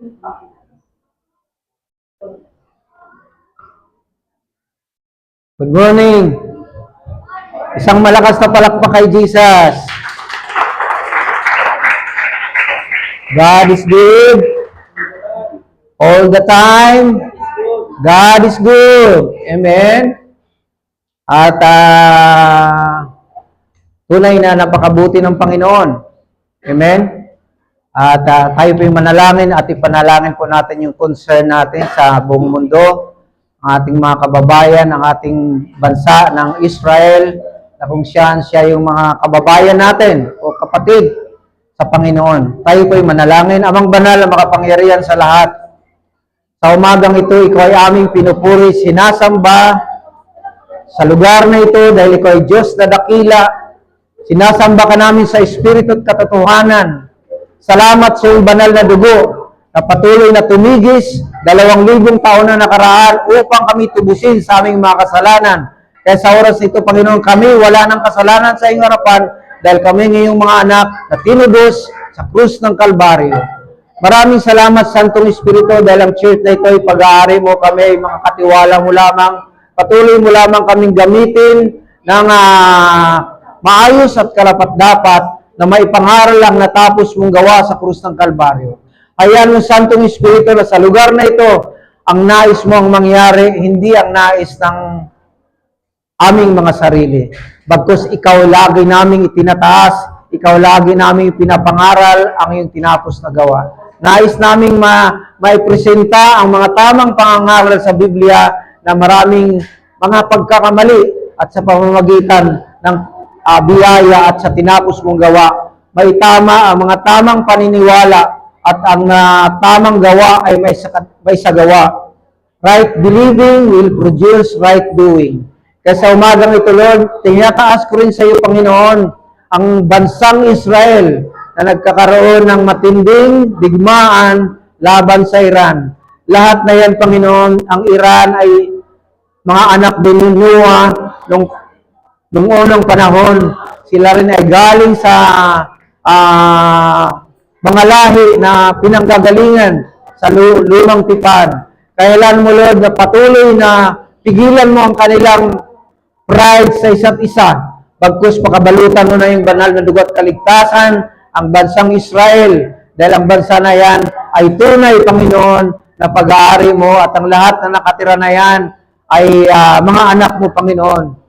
Good morning. Isang malakas na palakpak kay Jesus. God is good. All the time. God is good. Amen. At tunay na napakabuti ng Panginoon. Amen. At tayo po yung manalangin at ipanalangin po natin yung concern natin sa buong mundo, ang ating mga kababayan, ang ating bansa ng Israel, na kung siya yung mga kababayan natin o kapatid sa Panginoon. Tayo po yung manalangin. Amang banal na makapangyarihan sa lahat. Sa umagang ito, ikaw ay aming pinupuri, sinasamba sa lugar na ito dahil ikaw ay Diyos na dakila. Sinasamba ka namin sa Espiritu at katotohanan. Salamat sa iyong banal na dugo na patuloy na tumigis 2,000 taon na nakaraan upang kami tubusin sa aming mga kasalanan. Kaya sa oras ito, Panginoon, kami wala ng kasalanan sa iyong harapan dahil kami ngayong mga anak na tinubos sa krus ng Kalbaryo. Maraming salamat, Santong Espiritu, dahil ang church na ito ay pag-aari mo kami, mga katiwala mo lamang. Patuloy mo lamang kaming gamitin ng maayos at karapat-dapat na may pangaral lang natapos mong gawa sa krus ng Kalbaryo. Hayaan mo, Santong Espiritu, na sa lugar na ito, ang nais mo ang mangyari, hindi ang nais ng aming mga sarili. Bagkus ikaw lagi naming itinataas, ikaw lagi naming pinapangaral ang iyong tinapos na gawa. Nais naming maipresenta ang mga tamang pangangaral sa Biblia na maraming mga pagkakamali at sa pamamagitan ng biyaya at sa tinapos mong gawa, may tama ang mga tamang paniniwala at ang tamang gawa ay may sagawa. Right believing will produce right doing. Kaya sa umagang ito, Lord, tinataas ko rin sa iyo, Panginoon, ang bansang Israel na nagkakaroon ng matinding digmaan laban sa Iran. Lahat na yan, Panginoon, ang Iran ay mga anak din ni Noah nung unang panahon. Sila rin ay galing sa mga lahi na pinanggagalingan sa lumang tipan. Kailan mo, Lord, na patuloy na pigilan mo ang kanilang pride sa isa't isa. Bagkus pakabalutan mo na yung banal na dugo at kaligtasan ang bansang Israel. Dahil ang bansa na yan ay tunay, Panginoon, na pag-aari mo at ang lahat na nakatira na yan ay mga anak mo, Panginoon.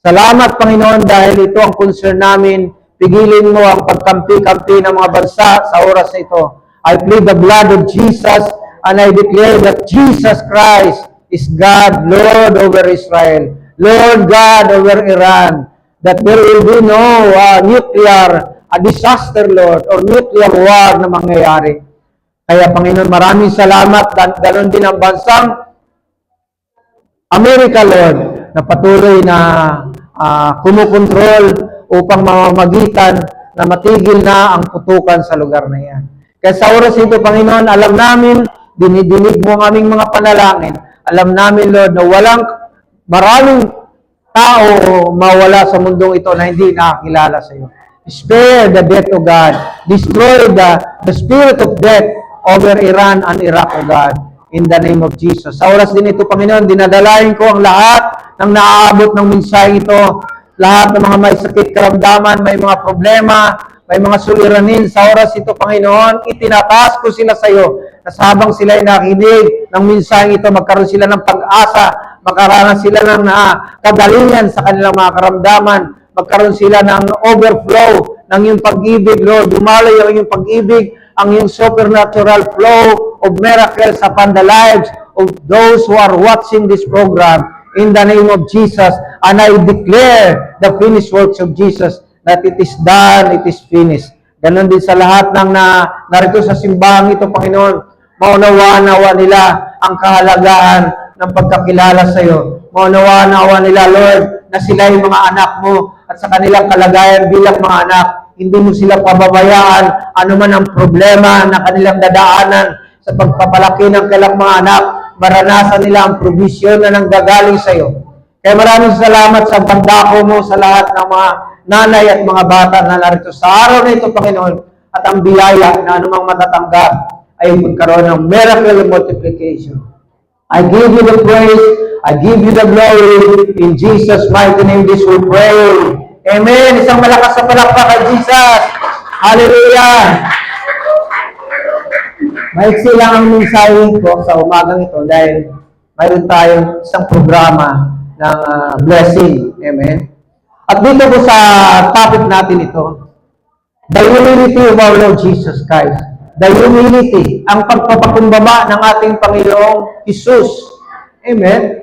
Salamat, Panginoon, dahil ito ang concern namin. Pigilin mo ang pagkampi-kampi ng mga bansa sa oras na ito. I plead the blood of Jesus and I declare that Jesus Christ is God, Lord over Israel, Lord God over Iran, that there will be no nuclear disaster, Lord, or nuclear war na mangyayari. Kaya, Panginoon, maraming salamat. Ganon din ang bansang Amerika, Lord, na patuloy na kumukontrol upang mamamagitan na matigil na ang putukan sa lugar na yan. Kaya sa oras ito, Panginoon, alam namin, dinidinig mo ang aming mga panalangin. Alam namin, Lord, na maraming tao mawala sa mundong ito na hindi nakakilala sa iyo. Spare the death, O God. Destroy the spirit of death over Iran and Iraq, O God. In the name of Jesus. Sa oras din ito, Panginoon, dinadalain ko ang lahat ng naaabot ng mensahe ito. Lahat ng mga may sakit karamdaman, may mga problema, may mga suliranin. Sa oras ito, Panginoon, itinataas ko sila sa iyo. Habang sila ay nakinig ng mensahe ito, magkaroon sila ng pag-asa, magkaroon sila ng kagalingan sa kanilang mga karamdaman, magkaroon sila ng overflow ng iyong pag-ibig, Lord. Dumalay ang iyong pag-ibig, ang iyong supernatural flow of miracles upon the lives of those who are watching this program. In the name of Jesus, and I declare the finished works of Jesus, that it is done, it is finished. Ganon din sa lahat ng narito sa simbahan ito, Panginoon. Maunawaan-nawa nila ang kahalagahan ng pagkakilala sa iyo. Maunawaan-nawa nila, Lord, na sila yung mga anak mo at sa kanilang kalagayan bilang mga anak, hindi mo sila pababayaan anuman ang problema na kanilang dadaanan sa pagpapalaki ng kanilang mga anak, maranasan nila ang provision na nanggagaling sa iyo. Kaya maraming salamat sa pagdako mo sa lahat ng mga nanay at mga bata na narito sa araw na ito, Panginoon, at ang biyaya na anumang matatanggap ay magkaroon ng miracle multiplication. I give you the praise, I give you the glory, in Jesus' mighty name this we pray. Amen. Isang malakas na palakpak kay Jesus. Hallelujah. Maiksi lang ang mensahe ko sa umagang ito dahil mayroon tayong isang programa ng blessing. Amen. At dito po sa topic natin ito, the humility of our Lord Jesus Christ. The humility, ang pagpapakumbaba ng ating Panginoong Jesus. Amen.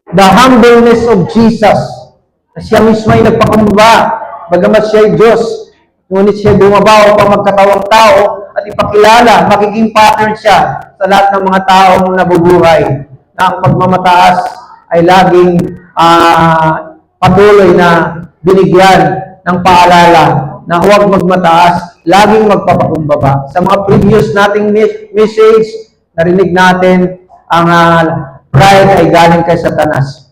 The humbleness of Jesus. Na siya mismo ay nagpakumbaba, bagamat siya ay Diyos. Ngunit siya bumaba upang magkatawang tao at ipakilala, magiging pattern siya sa lahat ng mga taong nabubuhay. Na ang pagmamataas ay laging patuloy na binigyan ng paalala na huwag magmataas, laging magpapakumbaba. Sa mga previous nating message, narinig natin ang pride ay galing kay Satanas.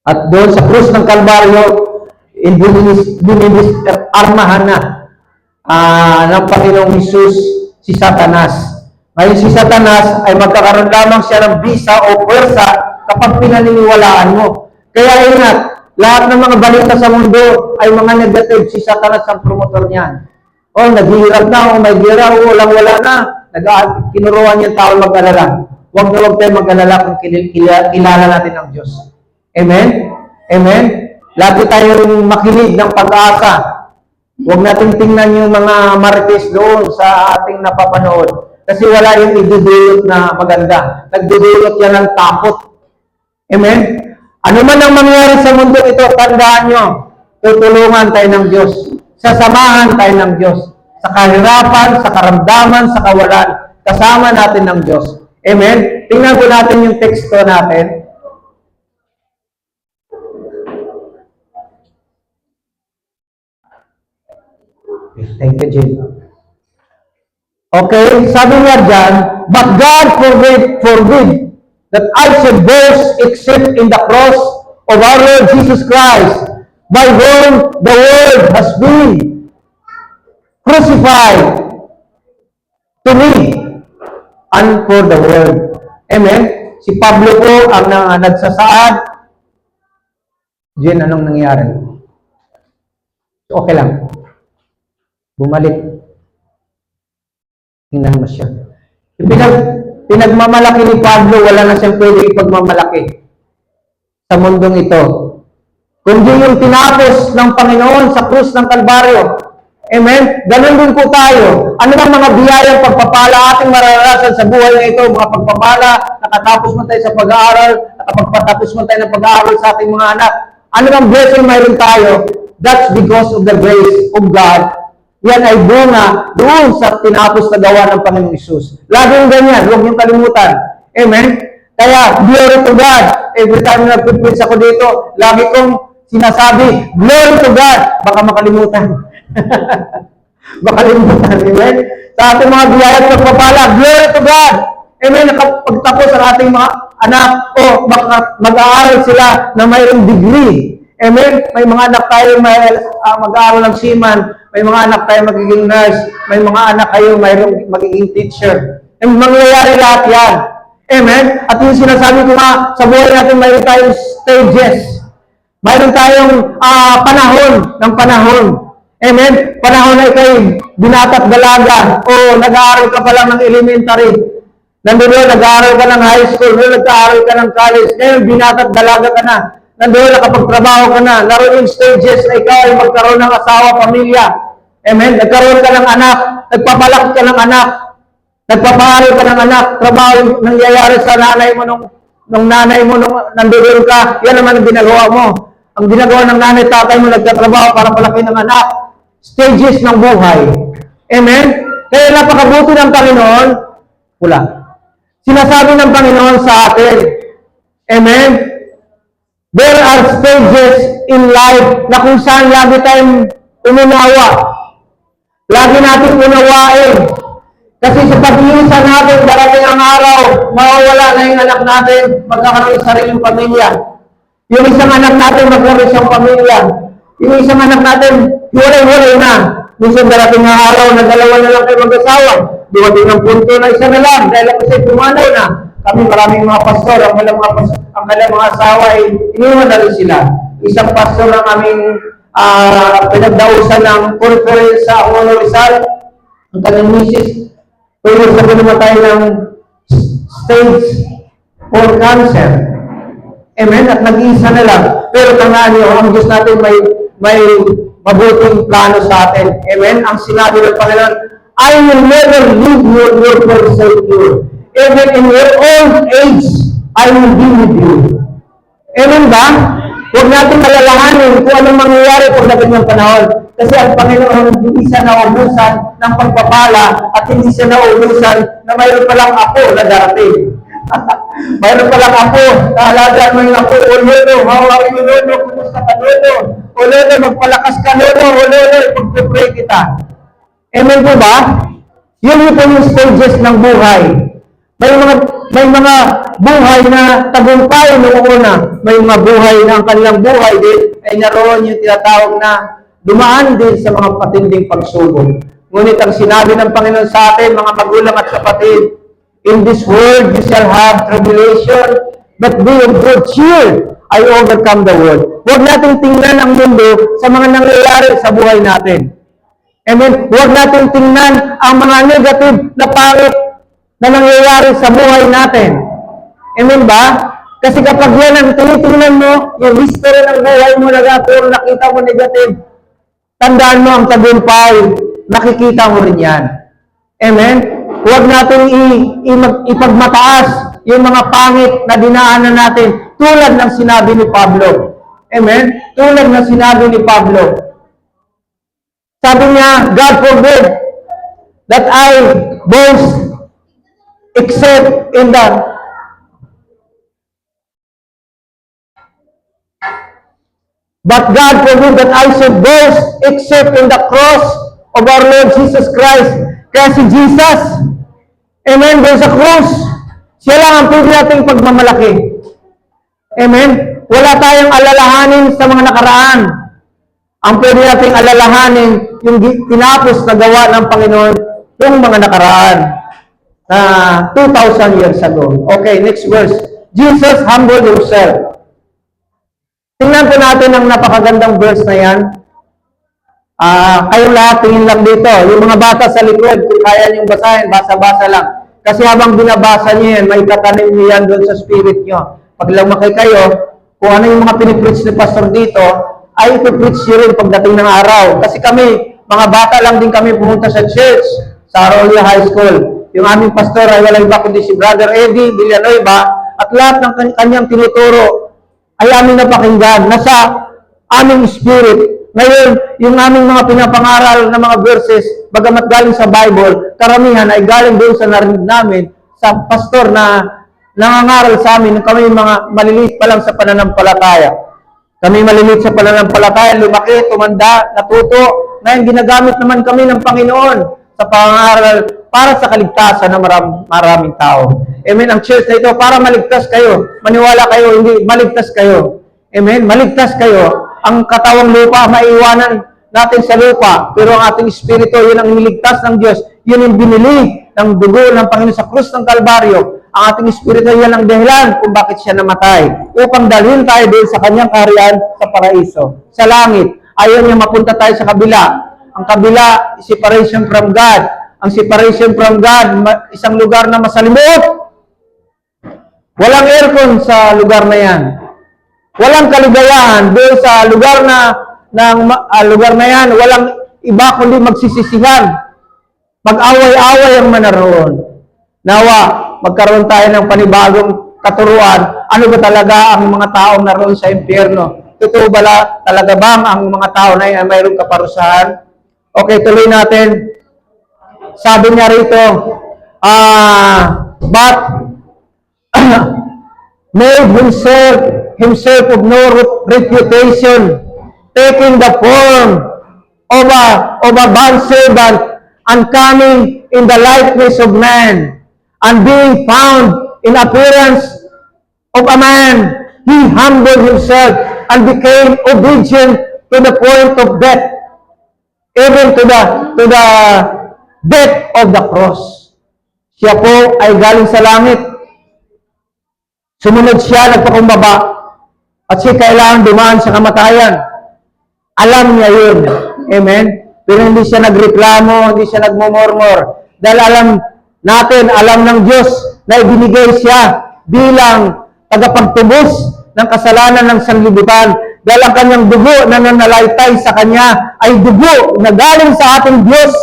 At doon sa krus ng Kalbaryo, armahan na ng Panginoong Hesus si Satanas. Ngayon si Satanas ay magkakaroon lamang siya ng bisa o pwersa kapag pinaniniwalaan mo. Kaya ingat, lahat ng mga balita sa mundo ay mga negative. Si Satanas ang promotor niyan. O, naghihirap na, o may gira, o walang-wala na. Kinuruan niyang tao mag-alala. Huwag na huwag tayo mag-alala kung kilala natin ang Diyos. Amen? Amen? Lagi tayong makinig ng pag-asa. Huwag natin tingnan yung mga marites doon sa ating napapanood. Kasi wala yung idudulot na maganda. Nagdudulot yan ng takot. Amen? Ano man ang mangyari sa mundo ito, tandaan nyo, tutulungan tayo ng Diyos. Sasamahan tayo ng Diyos. Sa kahirapan, sa karamdaman, sa kawalan, kasama natin ng Diyos. Amen? Tingnan po natin yung teksto natin. Thank you, Jim. Okay, sabi nga dyan, but God forbid that I should boast except in the cross of our Lord Jesus Christ, by whom the world has been crucified to me and for the world. Amen? Si Pablo po ang nagsasaad. Diyan, anong nangyari? Okay lang. Bumalik. Tingnan mo siya. Pinagmamalaki ni Pablo, wala na siyang pwede ipagmamalaki sa mundong ito. Kundi yung tinapos ng Panginoon sa krus ng Kalbaryo. Amen? Ganun din po tayo. Ano bang mga biyayang pagpapala ating mararanasan sa buhay na ito? Mga pagpapala, nakatapos man tayo sa pag-aaral, nakapagpatapos man tayo ng pag-aaral sa ating mga anak. Ano bang blessing mayroon tayo? That's because of the grace of God. Yan ay bunga doon sa tinapos na gawa ng Panginoong Hesus. Laging ganyan, huwag niyong kalimutan. Amen? Kaya, glory to God. Every time na nag-preach ako dito, lagi kong sinasabi, glory to God. Baka makalimutan. Makalimutan. Amen? Sa ating mga biyaya at pagpapala, glory to God. Amen? Pagtapos ang ating mga anak, o mag-aaral sila na mayroong degree. Amen? May mga anak tayo mag-aaral ng seaman, may mga anak tayo magiging nurse, may mga anak kayo mayroong magiging teacher. And mangyayari lahat yan. Amen? At yung sinasabi ko nga, sa buhay natin mayroon tayong stages. Mayroon tayong panahon ng panahon. Amen? Panahon na ikay binata't dalaga o nag-aaral ka pa lang ng elementary. Nandoon, nag-aaral ka ng high school, nag-aaral ka ng college. Ngayon, binata't dalaga ka na. Nandoon, nakapagtrabaho ka na. Naroon yung stages na ikaw ay magkaroon ng asawa, pamilya. Amen? Nagkaroon ka ng anak. Nagpapalaki ka ng anak. Nagpapaaral ka ng anak. Trabaho yung nangyayari sa nanay mo nung nanay mo nandoon ka. Yan naman ang ginagawa mo. Ang ginagawa ng nanay, tatay mo, nagtatrabaho para palaki ng anak. Stages ng buhay. Amen? Kaya napakabuti ng Panginoon. Wala. Sinasabi ng Panginoon sa atin. Amen? There are stages in life na kung saan lagi tayong umunawa. Lagi natin unawain. Kasi sa pag-iisa natin, darating ang araw, mawawala na yung anak natin, magkakaroon ng sariling pamilya. Yung isang anak natin, magkaroon siyang pamilya. Yung isang anak natin, hiwalay-hiwalay na. Minsan darating ang araw na dalawa na lang kayo mag-asawa. dumating ang punto na isa na lang, dahil ako sa'y pumanaw na. Kami maraming mga pastor, ang kanilang mga asawa ay iniwan na rin sila. Isang pastor ng aming pinagdausan ng conference sa Honor Rizal, ang kanyang misis, pwede sa namatay ng stage 4 cancer. Amen? At nag-iisa na lang. Pero tandaan niyo, ang Diyos natin may mabuting plano sa atin. Amen? Ang sinabi ng Panginoon, I will never leave you nor forsake you. Even in your old age, I will be with you. Amen ba? Huwag natin malalahanin kung anong mangyayari pagdating ng panahon. Kasi ang Panginoon hindi siya naubusan ng pagpapala at hindi siya naubusan na mayroon palang ako na darating. Mayroon palang ako, kaalagaan mo yung ako, o Lolo, how are you, Lolo? Kumusta ka, Lolo? O Lolo, magpalakas ka, Lolo. O Lolo, ipag-pray kita. Amen po ba? Yun yung stages ng buhay. May mga buhay na tagumpay noong una. May mga buhay na ang kanilang buhay din ay naroon yung tinatawag na dumaan din sa mga patinding pagsubok. Ngunit ang sinabi ng Panginoon sa atin, mga magulang at kapatid, in this world you shall have tribulation, but be of good cheer. I overcome the world. Huwag natin tingnan ang mundo sa mga nangyayari sa buhay natin. Amen? Huwag natin tingnan ang mga negative na pangit na nangyayari sa buhay natin. Amen ba? Kasi kapag yan ang tinitingnan mo, yung history ng buhay mo puro nakita mo negative, tandaan mo ang tagumpay, nakikita mo rin yan. Amen? Huwag natin ipagmataas yung mga pangit na dinaanan natin tulad ng sinabi ni Pablo. Amen? Tulad ng sinabi ni Pablo. Sabi niya, God forbid that I boast except in the but God forbid that I should boast except in the cross of our Lord Jesus Christ. Kaya si Jesus, amen, doon sa cross, siya lang ang pwede nating pagmamalaki. Amen? Wala tayong alalahanin sa mga nakaraan. Ang pwede nating alalahanin yung tinapos na gawa ng Panginoon yung mga nakaraan na 2,000 years ago. Okay, next verse. Jesus humbled himself. Tingnan po natin ang napakagandang verse na yan. Kayong lahat, tingin lang dito. Yung mga bata sa likod, kung kaya niyong basahin, basa-basa lang. Kasi habang binabasa niyo yan, may tatanim niyo yan doon sa spirit niyo. Pag lumaki kayo, kung ano yung mga pinipreach ni pastor dito, ay ipipreach nyo rin pagdating ng araw. Kasi kami, mga bata lang din kami pumunta sa church, sa Arroyo High School. Yung aming pastor ay walang iba kundi si Brother Eddie Villanueva, at lahat ng kanyang tinuturo ay aming napakinggan, nasa aming spirit. Ngayon, yung aming mga pinapangaral na mga verses, bagamat galing sa Bible, karamihan ay galing doon sa narinig namin sa pastor na nangangaral sa amin, kami mga maliliit pa lang sa pananampalataya. Kami maliliit sa pananampalataya, lumaki, tumanda, natuto. Ngayon, ginagamit naman kami ng Panginoon sa pangaral para sa kaligtasan ng maraming tao. Amen. Ang church na ito, para maligtas kayo. Maniwala kayo, hindi, maligtas kayo. Amen. Maligtas kayo. Ang katawang lupa, maiwanan natin sa lupa. Pero ang ating espiritu, yun ang niligtas ng Diyos. Yun yung binili ng dugo ng Panginoon sa krus ng Kalbaryo. Ang ating espiritu, yan ang dahilan kung bakit siya namatay. Upang dalhin tayo din sa kanyang kaharian sa paraiso, sa langit. Ayaw niya mapunta tayo sa kabila. Ang kabila, separation from God. Ang separation from God, isang lugar na masalimuot. Walang aircon sa lugar na yan. Walang kaligayahan doon sa lugar na yan. Walang iba kundi magsisisihan. Mag-away-away ang manaroon. Nawa, magkaroon tayo ng panibagong katuruan. Ano ba talaga ang mga taong naroon sa impyerno? Totoo ba talaga bang ang mga tao na yan ay mayroong kaparusahan? Okay, tuloy natin. Sabi niya rito, but made himself of no reputation, taking the form of a bondservant and coming in the likeness of man, and being found in appearance of a man, he humbled himself and became obedient to the point of death, even to the death of the cross. Siya po ay galing sa langit. Sumunod siya, nagpakumbaba, at siya kailangan dumaan sa kamatayan. Alam niya yun. Amen? Pero hindi siya nagreklamo, hindi siya nagmumurmur. Dahil alam natin, alam ng Diyos na ibinigay siya bilang tagapagtubos ng kasalanan ng sanlibutan. Dahil ang kanyang dugo na nanalaitay sa kanya ay dugo na galing sa ating Diyos.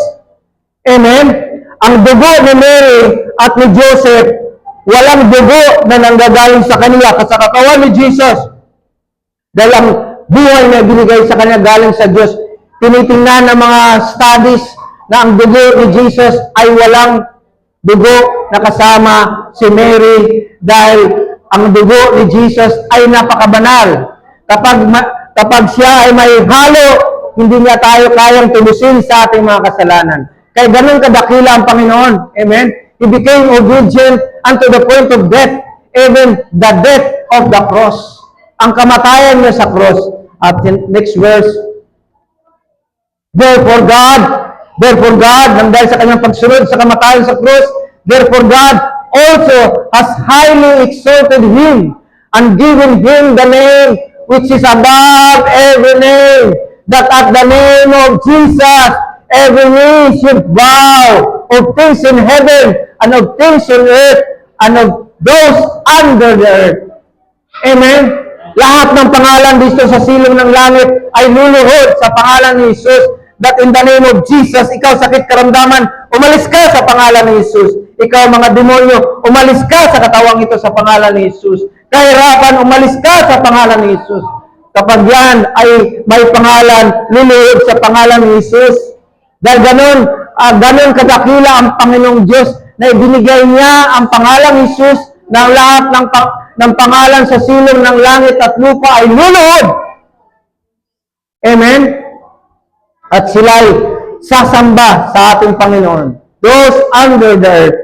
Amen? Ang dugo ni Mary at ni Joseph, walang dugo na nanggagaling sa kanila sa katawan ni Jesus. Dahil ang buhay na binigay sa kanya galing sa Diyos. Tinitingnan ng mga studies na ang dugo ni Jesus ay walang dugo na kasama si Mary dahil ang dugo ni Jesus ay napakabanal. Kapag siya ay may halo, hindi niya tayo kayang tubusin sa ating mga kasalanan. Kaya ganun kadakila ang Panginoon. Amen? He became obedient unto the point of death, even the death of the cross. Ang kamatayan niya sa cross. At next verse, Therefore God, nang dahil sa kanyang pagsunod sa kamatayan sa cross, therefore God also has highly exalted Him and given Him the name which is above every name, that at the name of Jesus, every knee should bow, of things in heaven, and of things on earth, and of those under the earth. Amen? Lahat ng pangalan dito sa silong ng langit ay luluhod sa pangalan ni Jesus, that in the name of Jesus, ikaw sakit karamdaman, umalis ka sa pangalan ni Jesus. Ikaw mga demonyo, umalis ka sa katawang ito sa pangalan ni Jesus. Kahirapan, umalis ka sa pangalan ni Jesus. Kapag yan ay may pangalan, luluhod sa pangalan ni Jesus. Dahil ganun kadakila ang Panginoong Diyos na ibinigay niya ang pangalan ni Jesus na lahat ng pangalan sa silong ng langit at lupa ay luluhod. Amen? At sila'y sasamba sa ating Panginoon. Those under the earth.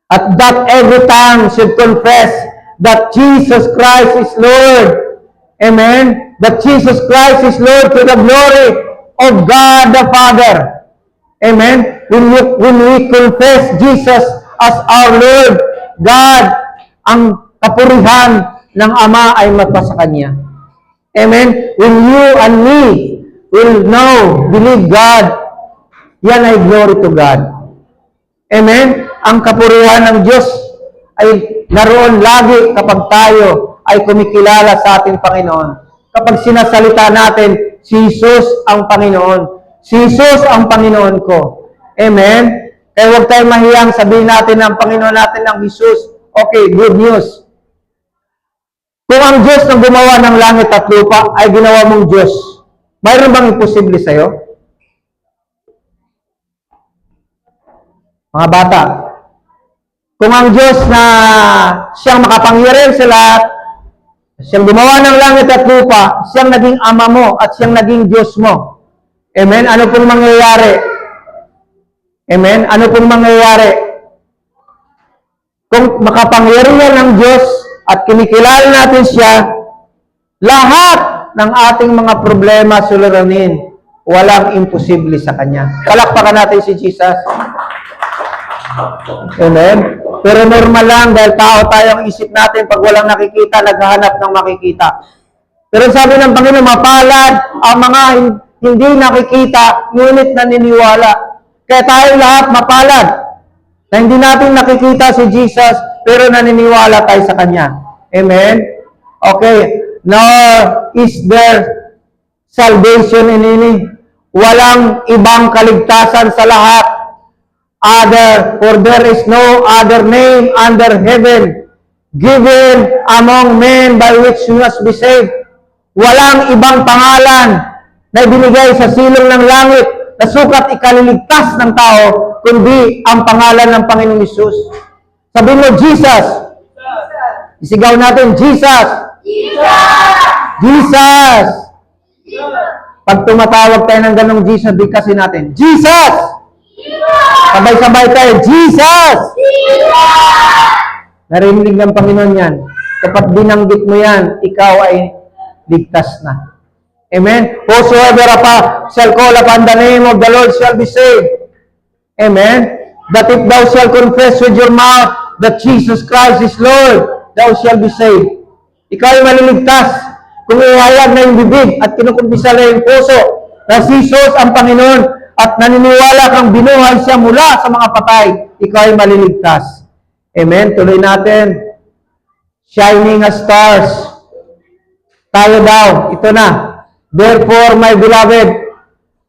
At that every tongue should confess that Jesus Christ is Lord. Amen? That Jesus Christ is Lord to the glory of God the Father. Amen? When we confess Jesus as our Lord, God, ang kapurihan ng Ama ay mapasa Kanya. Amen? When you and me will know, believe God, yan ay glory to God. Amen? Ang kapurihan ng Diyos ay naroon lagi kapag tayo ay kumikilala sa ating Panginoon. Kapag sinasalita natin, si Jesus ang Panginoon. Si Jesus ang Panginoon ko. Amen? Kaya huwag tayong mahiyang sabihin natin ng Panginoon natin ng Jesus. Okay, good news. Kung ang Diyos na gumawa ng langit at lupa ay ginawa mong Diyos, mayroon bang imposible sa'yo? Mga bata, kung ang Diyos na siyang makapangyarihan sa lahat, siyang gumawa ng langit at lupa, siyang naging ama mo at siyang naging Diyos mo. Amen? Ano pong mangyayari? Amen? Ano pong mangyayari? Kung makapangyarihan ng Diyos at kinikilala natin siya, lahat ng ating mga problema suliranin, walang imposible sa Kanya. Palakpakan natin si Jesus. Amen? Pero normal lang dahil tao tayo ang isip natin pag walang nakikita, naghahanap ng makikita. Pero sabi ng Panginoon, mapalad ang mga hindi nakikita, ngunit naniniwala. Kaya tayo lahat mapalad na hindi natin nakikita si Jesus, pero naniniwala tayo sa Kanya. Amen? Okay. Nor is there salvation in any. Walang ibang kaligtasan sa lahat. For there is no other name under heaven given among men by which we must be saved. Walang ibang pangalan na ibinigay sa silong ng langit na sukat ikaliligtas ng tao, kundi ang pangalan ng Panginoong Hesus. Sabihin mo, Jesus. Isigaw natin, Jesus. Jesus! Jesus! Pag tumatawag tayo ng ganong Jesus, bigkasin natin, Jesus! Sabay-sabay tayo, Jesus! Narinig ng Panginoon yan. Kapag binanggit mo yan, ikaw ay ligtas na. Amen? Whosoever shall call upon the name of the Lord shall be saved. Amen? that if thou shalt confess with your mouth that Jesus Christ is Lord, thou shalt be saved. Ikaw ay maliligtas kung ihayag na yung bibig at kinukumpisa na yung puso na si Jesus ang Panginoon at naniniwala kang binuhay siya mula sa mga patay, ikaw ay maliligtas. Amen? Tuloy natin. Shining as stars. Tayo daw. Ito na. Therefore, my beloved,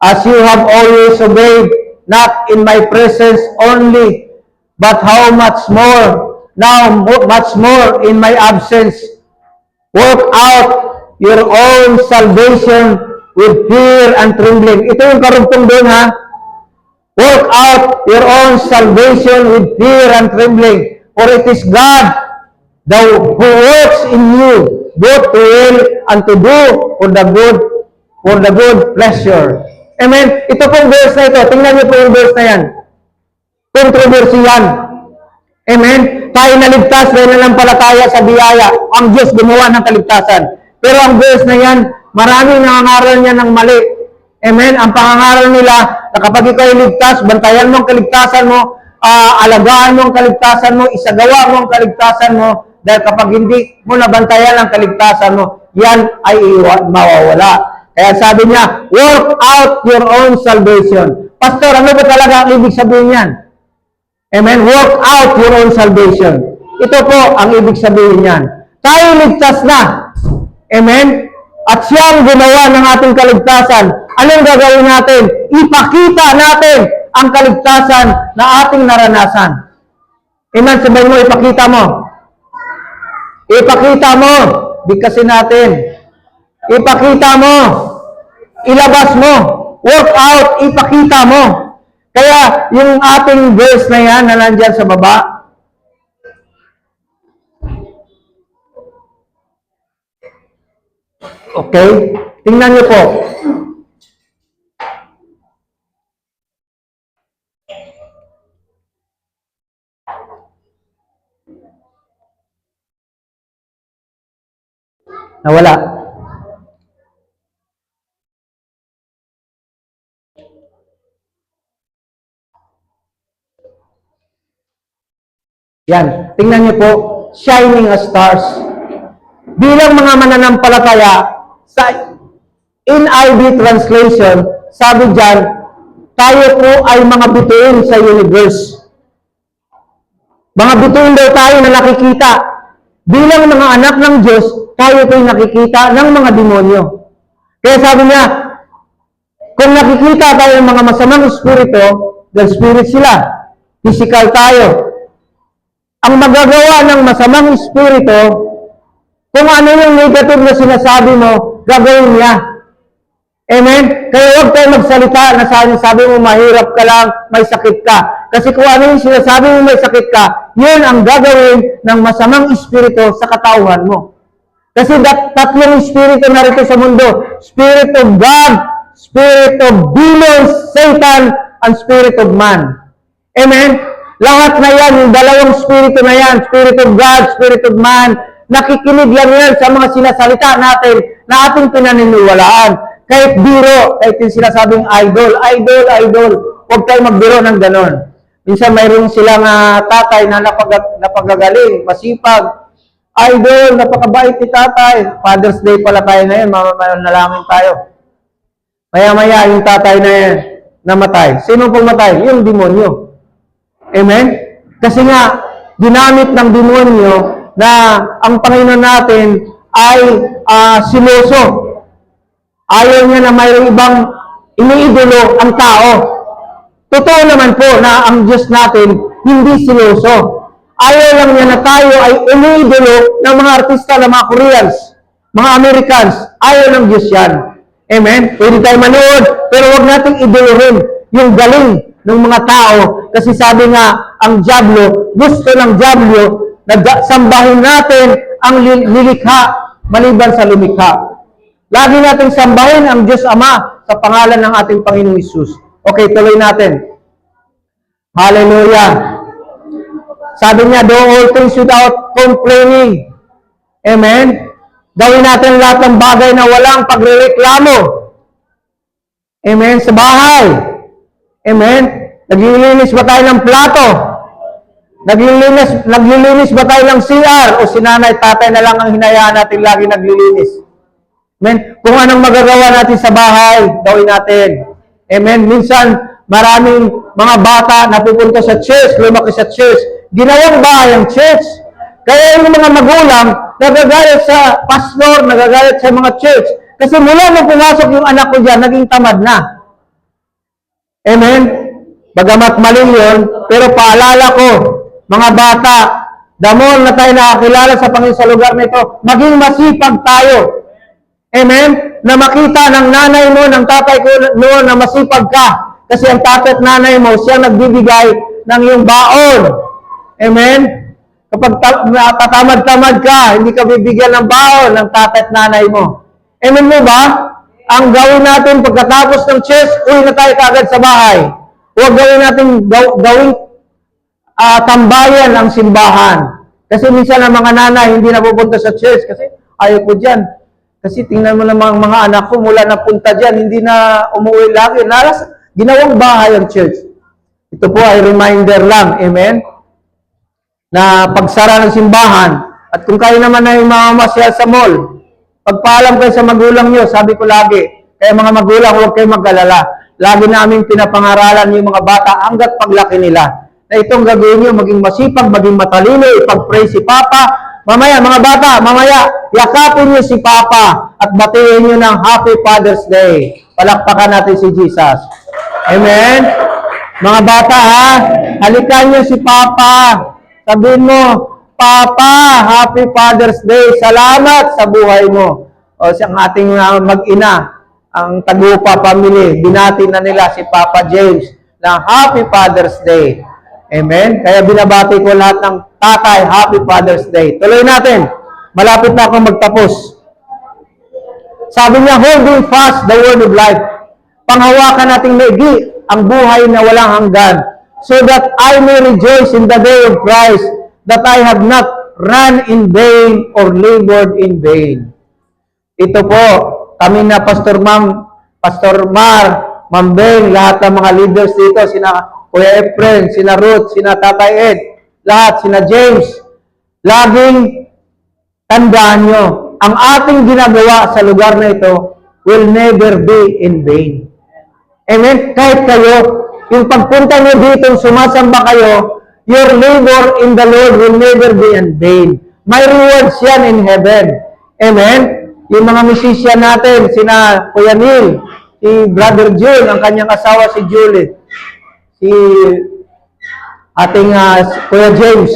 as you have always obeyed, not in my presence only, but how much more, now much more in my absence, work out your own salvation with fear and trembling. Ito yung karugtong doon, ha? Work out your own salvation with fear and trembling, for it is God who works in you, both to will and to do for the good pleasure. Amen? Ito pong verse na ito. Tingnan niyo po yung verse na yan. Controversy yan. Amen? Tayo naligtas dahil nanampalataya sa biyaya. Ang Diyos gumawa ng kaligtasan. Pero ang verse na yan, maraming nangangaral niya ng mali. Amen? Ang pangangaral nila na kapag ikaw ay ligtas, bantayan mo ang kaligtasan mo, alagaan mo ang kaligtasan mo, isagawa mo ang kaligtasan mo, dahil kapag hindi mo nabantayan ang kaligtasan mo, yan ay mawawala. Kaya sabi niya, work out your own salvation. Pastor, ano ba talaga ang ibig sabihin yan? Amen? Work out your own salvation. Ito po ang ibig sabihin yan. Tayo ligtas na. Amen? At siya ang gumawa ng ating kaligtasan. Anong gagawin natin? Ipakita natin ang kaligtasan na ating naranasan. Amen? Sabihin mo, ipakita mo. Ipakita mo. Bigkasin natin. Ipakita mo. Ilabas mo. Work out. Ipakita mo. Kaya, yung ating verse na yan na nandyan sa baba, okay? Tingnan niyo po. Nawala. Yan. Tingnan niyo po. Shining as stars. Bilang mga mananampalataya, sa NIV translation, sabi dyan, tayo po ay mga bituin sa universe. Mga bituin daw tayo na nakikita. Bilang mga anak ng Diyos, tayo po'y nakikita ng mga demonyo. Kaya sabi niya, kung nakikita tayo ng mga masamang espiritu, dahil spirit sila, physical tayo. Ang magagawa ng masamang espiritu, kung ano yung negative na sinasabi mo, gagawin niya. Amen? Kaya huwag tayo magsalita na sabi mo mahirap ka lang, may sakit ka. Kasi kung ano yung sinasabi mo may sakit ka, yun ang gagawin ng masamang espiritu sa katauhan mo. Kasi tatlong espiritu narito sa mundo. Spirit of God, Spirit of demons, Satan, and Spirit of man. Amen? Lahat na yan, yung dalawang spirito na yan, Spirit of God, Spirit of man, nakikinig lang yan sa mga sinasalita natin na ating pinaniniwalaan. Kahit biro, kahit yung sinasabing idol, huwag tayo magbiro ng ganon. Minsan mayroon silang tatay na napagagaling, masipag, idol, napakabait ni tatay. Father's Day pala tayo ngayon, manalangin tayo. Maya-maya yung tatay na yan, namatay. Sino pumatay? Yung demonyo. Amen? Kasi nga, ginamit ng demonyo na ang Panginoon natin ay siloso. Ayaw niya na mayroong ibang iniidolo ang tao. Totoo naman po na ang Diyos natin hindi siloso. Ayaw lang niya na tayo ay iniidolo ng mga artista ng mga Koreans, mga Americans. Ayaw ng Diyos yan. Amen? Pwede tayo manood, pero huwag nating idolohin yung galing ng mga tao. Kasi sabi nga, ang Diablo, gusto ng Diablo na sambahin natin ang nilikha maliban sa lumikha. Lagi natin sambahin ang Diyos Ama sa pangalan ng ating Panginoong Hesus. Okay, tuloy natin. Hallelujah. Sabi niya, do all things without complaining. Amen? Gawin natin lahat ng bagay na walang pagrereklamo. Amen? Sa bahay. Amen? Naglilinis ba tayo ng plato? Naglilinis ba tayo ng CR? O si nanay, tatay na lang ang hinayaan natin lagi naglilinis? Amen? Kung anong magagawa natin sa bahay, gawin natin. Amen? Minsan, maraming mga bata na pupunta sa church, lumaki sa church, ginawang bahay ang church. Kaya yung mga magulang, nagagalit sa pastor, nagagalit sa mga church. Kasi mula nung pumasok yung anak ko dyan, naging tamad na. Amen? Bagamat mali yun, pero paalala ko, mga bata, the more na tayo nakakilala sa Panginoon sa lugar na ito, maging masipag tayo. Amen? Na makita ng nanay mo, ng tatay ko noon na masipag ka. Kasi ang tatay at nanay mo, siya nagbibigay ng iyong baon. Amen? Kapag tatamad-tamad ka, hindi ka bibigyan ng baon ng tatay at nanay mo. Amen mo ba? Ang gawin natin pagkatapos ng church, uwi na tayo kagad sa bahay. Huwag gawin natin gawing tambayan ang simbahan. Kasi minsan ang mga nanay hindi napupunta sa church kasi ayaw ko dyan. Kasi tingnan mo naman mga anak ko mula na punta dyan, hindi na umuwi lagi. Ginawang bahay ang church. Ito po ay reminder lang, amen? Na pagsara ng simbahan, at kung kayo naman ay mamamasyal sa mall, pagpaalam kayo sa magulang nyo, sabi ko lagi, kaya mga magulang, huwag kayo mag-alala. Lagi namin pinapangaralan yung mga bata hanggat paglaki nila. Na itong gagawin nyo, maging masipag, maging matalino, ipag-pray si Papa. Mamaya, mga bata, mamaya, yakapin nyo si Papa at batiin nyo ng Happy Father's Day. Palakpakan natin si Jesus. Amen? Mga bata, ha? Halikan nyo si Papa. Sabihin mo, Papa, Happy Father's Day. Salamat sa buhay mo. O ang ating mag-ina, ang Tagupa family, binati na nila si Papa James na Happy Father's Day. Amen? Kaya binabati ko lahat ng tatay, Happy Father's Day. Tuloy natin. Malapit na akong magtapos. Sabi niya, holding fast the word of life. Panghawakan nating maigi ang buhay na walang hanggan, so that I may rejoice in the day of Christ, that I have not run in vain or labored in vain. Ito po, kami na Pastor Mar, Ma'am Beng, lahat ng mga leaders dito, sina Kuya Efren, sina Ruth, sina Tatay Ed, lahat, sina James, laging tandaan nyo, ang ating ginagawa sa lugar na ito will never be in vain. Amen? Kahit kayo, yung pagpunta nyo dito, sumasamba kayo, your labor in the Lord will never be in vain. May rewards yan in heaven. Amen? Yung mga musician natin, sina Kuya Neil, si Brother June, ang kanyang asawa si Julie, si ating Kuya James.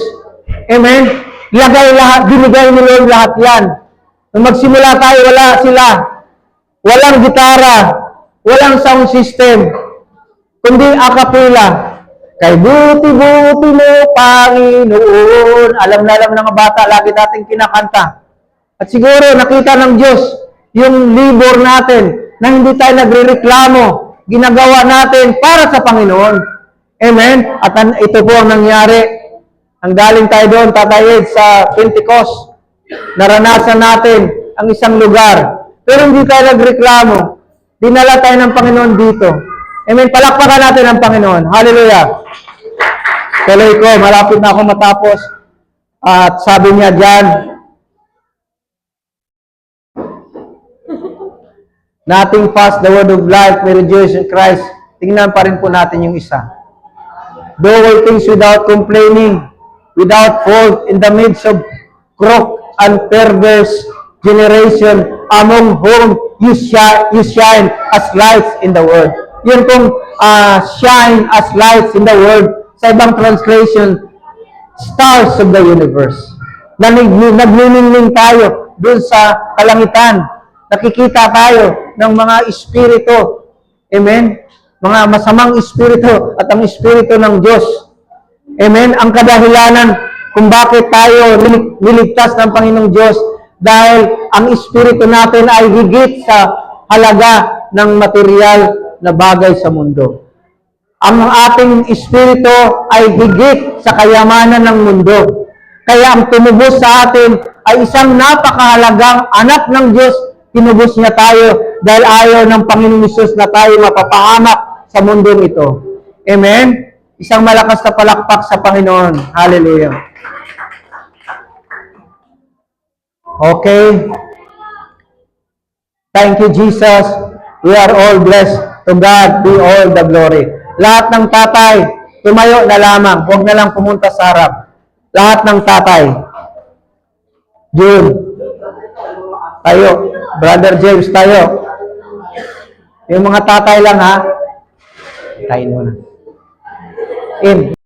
Amen? Lagay lahat, binigay ni Lord lahat yan. Nung magsimula tayo, wala sila. Walang gitara, walang sound system, kundi akapela. Kay buti-buti mo, Panginoon. Alam na alam ng mga bata, lagi natin kinakanta. At siguro nakita ng Diyos yung labor natin na hindi tayo nagrereklamo, ginagawa natin para sa Panginoon. Amen? At ito po ang nangyari. Ang galing tayo doon, Tatay Ed, sa Pentecost. Naranasan natin ang isang lugar. Pero hindi tayo nagreklamo. Dinala tayo ng Panginoon dito. Amen? Palakpakan natin ang Panginoon. Hallelujah! Tuloy ko, malapit na ako matapos. At sabi niya dyan, nothing fast the word of life, we rejoice in Christ. Tingnan pa rin po natin yung isa. Do all things without complaining, without fault, in the midst of crooked and perverse generation, among whom you shine as lights in the world. Yun pong shine as lights in the world. Sa ibang translation, stars of the universe. Naglilingling tayo dun sa kalangitan. Nakikita tayo ng mga espiritu. Amen? Mga masamang espiritu at ang espiritu ng Diyos. Amen? Ang kadahilanan kung bakit tayo niligtas ng Panginoong Diyos dahil ang espiritu natin ay higit sa halaga ng material na bagay sa mundo. Ang ating espiritu ay higit sa kayamanan ng mundo. Kaya ang tumubos sa atin ay isang napakahalagang anak ng Diyos. Tinubos niya tayo dahil ayaw ng Panginoong Hesus na tayo mapapahamak sa mundong ito. Amen? Isang malakas na palakpak sa Panginoon. Hallelujah. Okay. Thank you, Jesus. We are all blessed. To God be all the glory. Lahat ng tatay, tumayo na lamang. Huwag na lang pumunta sa harap. Lahat ng tatay. June. Tayo. Brother James, tayo. Yung mga tatay lang, ha? Kain mo na. In.